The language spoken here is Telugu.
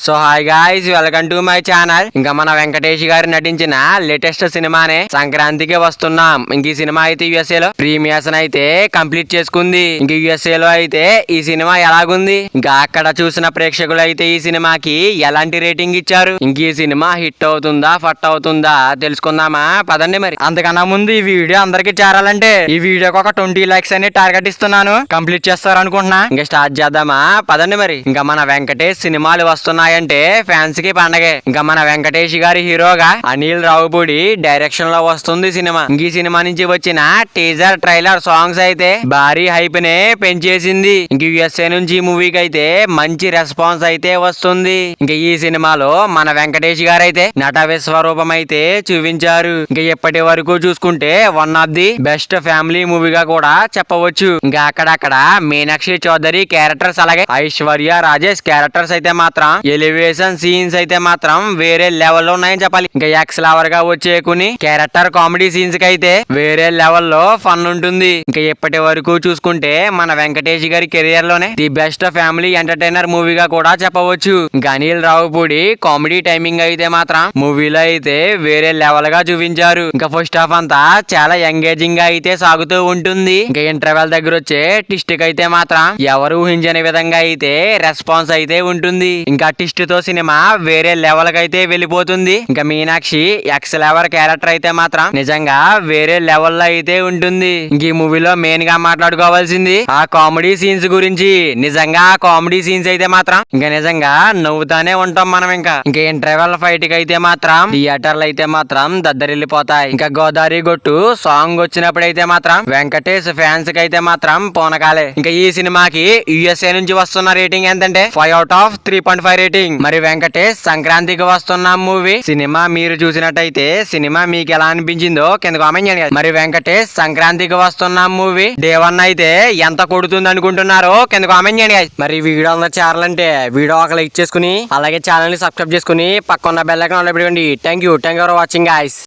So hi guys, welcome to my channel. ఇంకా మన వెంకటేష్ గారు నటించిన లేటెస్ట్ సినిమానే సంక్రాంతికి వస్తున్నాం. ఇంక ఈ సినిమా అయితే యుఎస్ఏ లో ప్రీమియర్స్ అయితే కంప్లీట్ చేసుకుంది. ఇంక యుఎస్ఏ లో అయితే ఈ సినిమా ఎలాగుంది, ఇంకా అక్కడ చూసిన ప్రేక్షకులు అయితే ఈ సినిమాకి ఎలాంటి రేటింగ్ ఇచ్చారు, ఇంక ఈ సినిమా హిట్ అవుతుందా ఫట్ అవుతుందా తెలుసుకుందామా పదండి. మరి అంతకన్నా ముందు ఈ వీడియో అందరికి చేరాలంటే ఈ వీడియోకి ఒక 20 లైక్స్ అని టార్గెట్ ఇస్తున్నాను. కంప్లీట్ చేస్తారు అనుకుంటున్నా. ఇంకా స్టార్ట్ చేద్దామా పదండి. మరి ఇంకా మన వెంకటేష్ సినిమాలు వస్తున్నాయంటే ఫ్యాన్స్ కి పండగే. ఇంకా మన వెంకటేష్ గారి హీరోగా అనిల్ రావుపూడి డైరెక్షన్ లో వస్తుంది సినిమా. ఈ సినిమా నుంచి వచ్చిన టీజర్ ట్రైలర్ సాంగ్స్ అయితే భారీ హైప్ నే పెంచేసింది. ఇంక యుఎస్ఏ నుంచి ఈ మూవీకి అయితే మంచి రెస్పాన్స్ అయితే వస్తుంది. ఇంకా ఈ సినిమాలో మన వెంకటేష్ గారు అయితే నట విశ్వరూపం అయితే చూపించారు. ఇంకా ఇప్పటి వరకు చూసుకుంటే one of the best family మూవీగా కూడా చెప్పవచ్చు. ఇంకా అక్కడక్కడ మీనాక్షి చౌదరి క్యారెక్టర్స్ అలాగే ఐశ్వర్య రాజేష్ క్యారెక్టర్స్ అయితే మాత్రం ఎలివేషన్ సీన్స్ అయితే మాత్రం వేరే లెవెల్లో ఉన్నాయని చెప్పాలి. ఇంకా ఎక్స్ లవర్ గా వచ్చే కొన్ని క్యారెక్టర్ కామెడీ సీన్స్ కి అయితే వేరే లెవెల్లో ఫన్ ఉంటుంది. ఇంకా ఇప్పటి వరకు చూసుకుంటే మన వెంకటేష్ గారి కెరియర్ లోనే ది బెస్ట్ ఫ్యామిలీ ఎంటర్టైనర్ మూవీగా కూడా చెప్పవచ్చు. ఇంకా అనిల్ రావుపూడి కామెడీ టైమింగ్ అయితే మాత్రం మూవీలో అయితే వేరే లెవెల్ గా చూపించారు. ఇంకా ఫస్ట్ హాఫ్ అంతా చాలా ఎంగేజింగ్ గా అయితే సాగుతూ ఉంటుంది. ఇంకా ఇంటర్వెల్ దగ్గర వచ్చే టిస్ట్ కి అయితే మాత్రం ఎవరు ఊహించని విధంగా అయితే రెస్పాన్స్ అయితే ఉంటుంది. ఇంకా టిస్ట్ తో సినిమా వేరే లెవెల్ కి అయితే వెళ్ళిపోతుంది. ఇంకా మీనాక్షి ఎక్స్ లెవెల్ క్యారెక్టర్ అయితే మాత్రం నిజంగా వేరే లెవెల్ లో అయితే ఉంటుంది. ఇంక ఈ మూవీలో మెయిన్ గా మాట్లాడుకోవాల్సింది ఆ కామెడీ సీన్స్ గురించి. నిజంగా ఆ కామెడీ సీన్స్ అయితే మాత్రం ఇంకా నిజంగా నవ్వుతానే ఉంటాం మనం. ఇంకా ఇంటర్వెల్ ఫైట్ కి అయితే మాత్రం థియేటర్లు అయితే మాత్రం దద్దరిల్లిపోతాయి. ఇంకా గోదావరి గొట్టు సాంగ్ వచ్చినప్పుడు అయితే మాత్రం వెంకటేష్ ఫ్యాన్స్ కి అయితే మాత్రం పోనకాలే. ఇంకా ఈ సినిమాకి యుఎస్ఏ నుంచి వస్తున్న రేటింగ్ ఎంతంటే 5/3.5 రేటింగ్. మరి వెంకటేష్ సంక్రాంతికి వస్తున్న మూవీ సినిమా మీరు చూసినట్టయితే సినిమా మీకు ఎలా అనిపించిందో కింద కామెంట్ చేయండి. మరి వెంకటేష్ సంక్రాంతికి వస్తున్న మూవీ డే 1 అయితే ఎంత కొడుతుంది అనుకుంటున్నారో కింద కామెంట్ చేయండి. మరి వీడియో అందరూ చేరాలంటే వీడియో ఒక లైక్ చేసుకుని అలాగే ఛానల్ ని సబ్స్క్రైబ్ చేసుకుని పక్కన బెల్ ఐకాన్ ఆన్ లో పెట్టుకోండి. Thank you for watching guys.